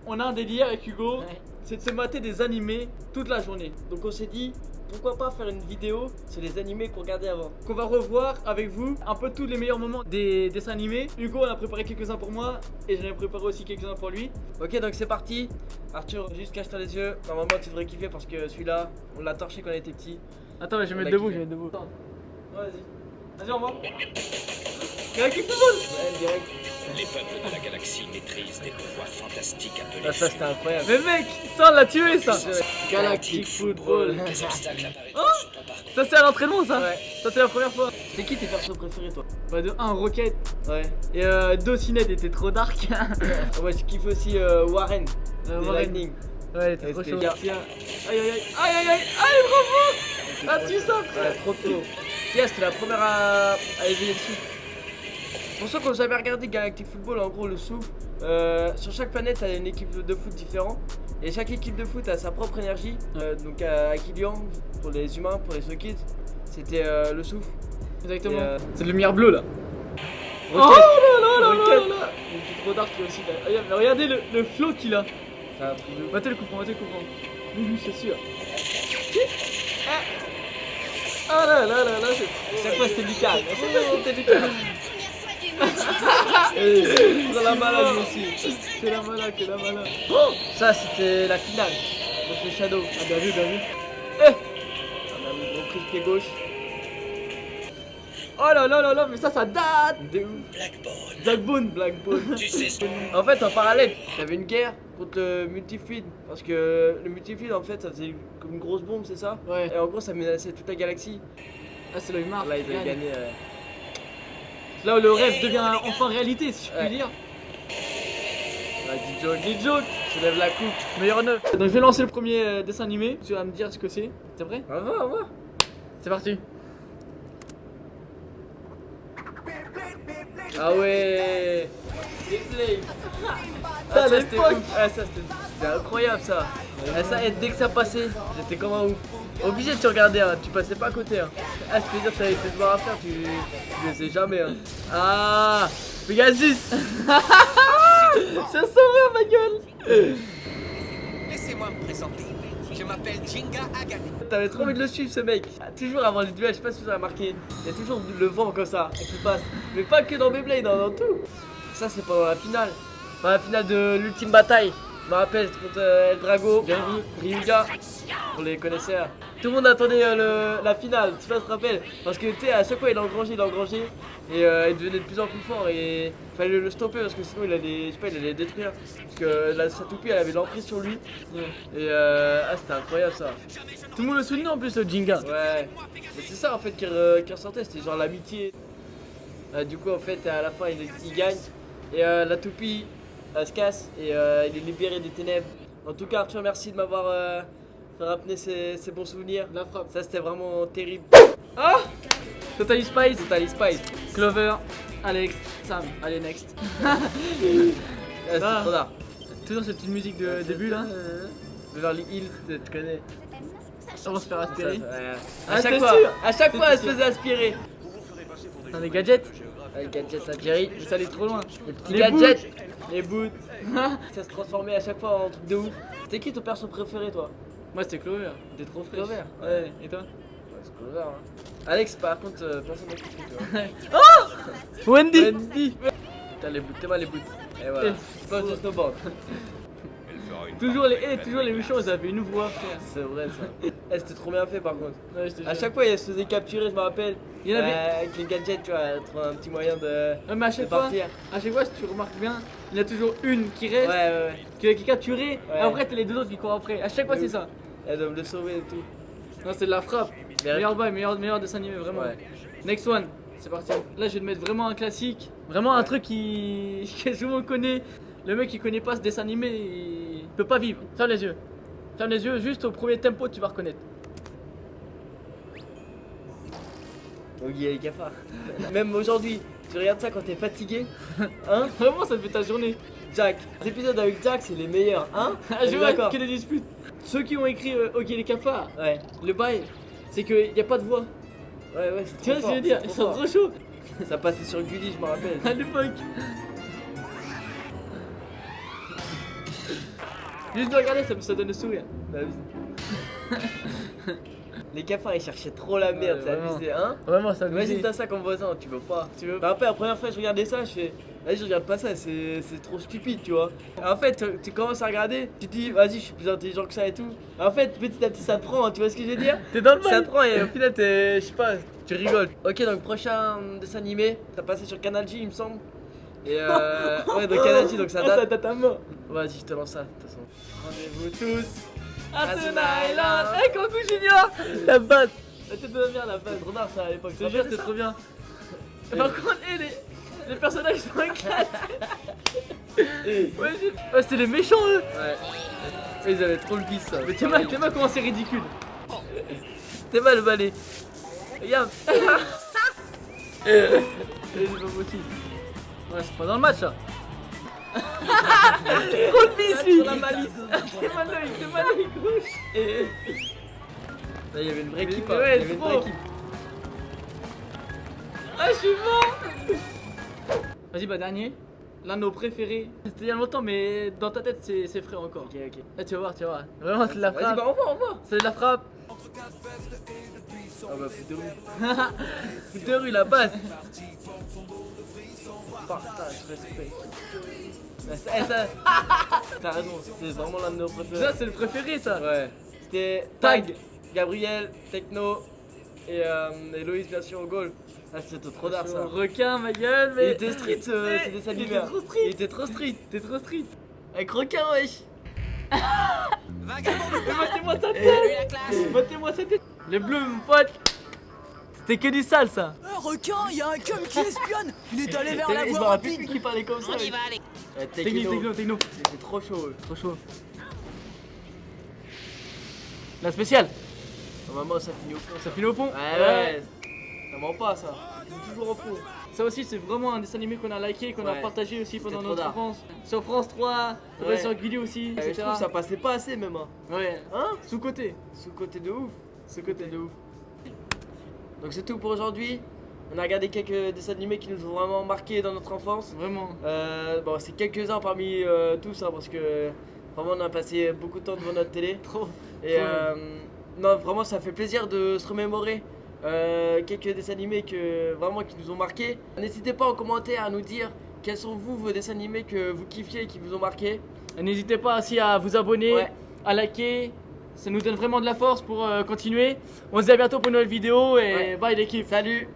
on a un délire avec Hugo, Ouais. c'est de se mater des animés toute la journée. Donc on s'est dit, pourquoi pas faire une vidéo sur les animés qu'on regardait avant. Qu'on va revoir avec vous un peu tous les meilleurs moments des dessins animés. Hugo en a préparé quelques-uns pour moi et j'en ai préparé aussi quelques-uns pour lui. Ok, donc c'est parti. Arthur, juste cache-toi les yeux. Normalement, tu devrais kiffer parce que celui-là, on l'a torché quand on était petit. Attends, je vais On mettre l'a debout, kiffé. je vais mettre debout. Vas-y. Vas-y, on va. Galactic Football. Ouais, direct. Les peuples de la galaxie maîtrisent des pouvoirs fantastiques appelés Ah, ça c'était incroyable. Mais mec, ça on l'a tué ça. Galactic Football. des obstacles apparaîtront Oh sur ton parcours. Ça c'est à l'entraînement ça. Ouais. Ça c'est la première fois. C'est qui tes persos préférés, toi? Bah de 1 Rocket Ouais. et 2 Cined était trop dark. Moi, je kiffe aussi Warren. Des Warren. Lightning. Ouais, il était Ouais, trop c'était chaud. bien. Tiens. Aïe aïe aïe aïe aïe aïe aïe bravo. Ah tu ça frère. Ouais, trop tôt. Tiens, c'était la première à éveiller le souffle. Pour ceux qui n'ont jamais regardé Galactic Football, en gros, le souffle, sur chaque planète, t'as une équipe de foot différente. Et chaque équipe de foot a sa propre énergie. Donc à Kylian, pour les humains, pour les Slow Kids, c'était le souffle. Exactement. Et, C'est de lumière bleue là. Oh Rocket. là là là Rocket. là là. Il était trop dark lui aussi là. Regarde, mais regardez le flow qu'il a. C'est un truc de ouf. Matez le comprend, matez le comprend. Oui, c'est sûr. Ah là là là là, c'est. Chaque fois, c'était Lucas. À chaque fois, c'était Lucas. C'est la malade, lui aussi. Que la mala, que la mala. Oh, ça, c'était la finale. Donc le Shadow. Ah, bien vu, bien vu. On a repris le pied gauche. Oh là là là là, mais ça date. De ouf. Blackbone. Blackbone. Blackbone. Tu sais ce En fait, en parallèle, t'avais une guerre contre le multifluide. Parce que le multifluide, en fait, ça faisait comme une grosse bombe, c'est ça? Ouais. Et en gros, ça menaçait toute la galaxie. Ah, c'est là, il marque. Là, ils avaient gagné. Là où le rêve devient enfin réalité, si je puis Ouais. dire. Dis joke. Les jokes. Tu lèves la coupe. Meilleur neuf. Donc, je vais lancer le premier dessin animé. Tu vas me dire ce que c'est. C'est vrai? On va. C'est parti. Ah ouais. Gameplay. Ça, à c'était l'époque. ouf. Ah, ça, c'était incroyable, ça. Ah, ça, et dès que ça passait, j'étais comme un ouf. Obligé de te regarder, hein. Tu passais pas à côté. Hein. Ah, je peux dire que t'avais tes devoirs à faire, tu le sais jamais. Hein. Ah, Pegasus. C'est sauvé ma gueule. Laissez-moi me présenter. Je m'appelle Jinga Agane. T'avais trop envie de le suivre, ce mec. Ah, toujours avant les duels, je sais pas si vous avez remarqué, il y a toujours le vent comme ça qui passe. Mais pas que dans Beyblade, dans tout. Ça, c'est pendant la finale. Pendant la finale de l'ultime bataille. Je me rappelle, c'était contre El Drago, Ryuga, pour les connaisseurs. Tout le monde attendait la finale, tu vois, se rappelle. Parce que tu sais, à chaque fois il engrangeait. Et il devenait de plus en plus fort. Et il fallait le stopper parce que sinon il allait, je sais pas, il allait détruire. Parce que sa toupie elle avait l'emprise sur lui. Et c'était incroyable ça. Tout le monde le soutenait en plus, le Jinga. Ouais, mais c'est ça en fait qui ressortait, c'était genre l'amitié. Du coup, en fait, à la fin, il gagne et la toupie se casse et il est libéré des ténèbres. En tout cas, Arthur, merci de m'avoir fait rappeler ces bons souvenirs. La frappe. Ça, c'était vraiment terrible. Ah Totally Spice. Totally Spice. Clover. Alex. Sam. Allez, next. C'était Ah. trop tard. Toujours cette petite musique de début là. Beverly Hills, tu connais. On va se faire aspirer. À Ah, chaque t'es fois, sûr à chaque fois, elle se T'es faisait aspirer. Dans les gadgets. Avec gadgets à Jerry. Mais ça allait trop loin. Les petits Les gadgets, les boots. Ça se transformait à chaque fois en truc de ouf. C'était qui ton perso préféré, toi? Moi c'était Clover. T'es trop fraîche. Clover. Ouais. Et toi? Ouais, c'est Clover, hein. Alex, par contre, personne n'a kiffé, tu vois. Wendy. Wendy. Putain, les boots, t'es mal les boots. Et voilà. Pas de snowboard. Toujours les méchants, ils avaient une voix, frère. C'est vrai, ça. Eh, c'était trop bien fait, par contre. Ouais, je te À jure. chaque fois, elle se faisait capturer, je me rappelle. Il y en avait- Avec les gadgets, tu vois, elle trouve un petit moyen de Mais à chaque fois, partir. si tu remarques bien, il y a toujours une qui Ouais, reste, ouais. qui est capturée, Ouais. et après t'as les deux autres qui courent après. À chaque fois De c'est ouf. ça. Elle doit me le sauver et tout. Non, c'est de la frappe. Mais- Meilleur bail, meilleur dessin animé, vraiment. Ouais. Next one, c'est parti. Là, je vais te mettre vraiment un classique. Vraiment un truc que tout le monde connaît. Le mec qui connaît pas ce dessin animé, il peut pas vivre. Ferme les yeux. Ferme les yeux, juste au premier tempo, tu vas reconnaître. Oggy et les cafards. Même aujourd'hui, tu regardes ça quand t'es fatigué. Hein? Vraiment, ça te fait ta journée. Jack. Les épisodes avec Jack, c'est les meilleurs, hein? Ah, On est je vois d'accord. qu'il y a des disputes. Ceux qui ont écrit Ok les cafards, Ouais. le bail, c'est qu'il n'y a pas de voix. Ouais, c'est Tu vois ce que je veux dire? Ils sont trop chauds. Ça passait sur Gulli, je me rappelle. À l'époque. Juste de regarder, ça donne le sourire. Bah oui. Les cafards ils cherchaient trop la merde, Ouais, c'est vraiment. abusé, hein? Vraiment, ça Imagine t'as ça comme voisin, tu veux pas. Bah après la première fois que je regardais ça, je fais vas-y je regarde pas ça, c'est trop stupide tu vois. Et en fait tu commences à regarder, tu te dis vas-y je suis plus intelligent que ça et tout. En fait petit à petit ça te prend, tu vois ce que je veux dire? T'es dans le Ça mal. te prend et au final t'es, je sais pas, tu rigoles. Ok donc prochain dessin animé, t'as passé sur Canal J il me semble. Et ouais donc Canal J donc ça Ah, ça date. t'a ta main. Vas-y je te lance ça de toute façon. Rendez-vous tous à À Stone Stone Island. Island. Hey, Kankou Junior. La base. La tête de la merde la base, trop tard ça à l'époque. Je te jure, c'était trop bien. Par contre, les personnages sont éclatés. Ouais, c'était les méchants eux. Ouais. Ils avaient trop le vice ça. Mais t'es mal comment c'est ridicule. T'es mal balé. Regarde. C'est pas possible. Ouais, c'est pas dans le match ça. Trop de vis lui. Sur la malice. T'es mal l'œil gauche. Là, il y avait une vraie équipe. Ouais, hein. Il y avait une trop. vraie équipe. Ah, je suis mort. Vas-y, bah dernier. L'un de nos préférés. C'était il y a longtemps, mais dans ta tête, c'est frais encore. Ok, ok. Là, tu vas voir, tu vas voir. Vraiment, c'est de la Vas-y, frappe. bah on va. C'est de la frappe. Ah bah, foot de rue. Foot de rue, la base. Partage, respect. Ça. T'as raison, c'est vraiment l'un de nos préférés. Ça, c'est le préféré, ça. Ouais. C'était Tag, Gabriel, Techno et Loïs bien sûr au goal. Ah, c'était trop d'art ça. Requin, ma gueule, Il mais. était street, Mais c'était sa il était lumière. trop street. Il était trop street. T'es trop street. Avec requin, wesh. Vagabond de Mais Votez-moi sa Salut tête. la classe. Votez-moi sa tête. Les bleus, mon pote. C'était que du sale, ça. Requin, il y a un cum qui espionne. Il est allé vers la Je me voie rappelle rapide. plus qui parlait comme ça. On y va aller. Techno. C'était trop chaud. Trop chaud. La spéciale. Normalement, ça finit au fond. Ça finit au fond. Ouais. Ça ment pas ça. C'est toujours au fond. Ça aussi, c'est vraiment un dessin animé qu'on a liké, qu'on a Ouais. partagé aussi pendant C'était trop notre d'art. enfance. Sur France 3, Ouais. sur Gulli aussi, Je etc. trouve que ça passait pas assez même. Hein, Ouais. hein Sous-côté. Sous-côté de ouf. Sous-côté de ouf. Donc c'est tout pour aujourd'hui. On a regardé quelques dessins animés qui nous ont vraiment marqué dans notre enfance. Vraiment. Bon, c'est quelques-uns parmi tous, hein, parce que vraiment on a passé beaucoup de temps devant notre télé. Trop. Et Trop. non, vraiment ça fait plaisir de se remémorer quelques dessins animés vraiment qui nous ont marqué. N'hésitez pas en commentaire à nous dire quels sont vos dessins animés que vous kiffiez et qui vous ont marqué. Et n'hésitez pas aussi à vous abonner, Ouais. à liker. Ça nous donne vraiment de la force pour continuer. On se dit à bientôt pour une nouvelle vidéo et Ouais. bye l'équipe. Salut!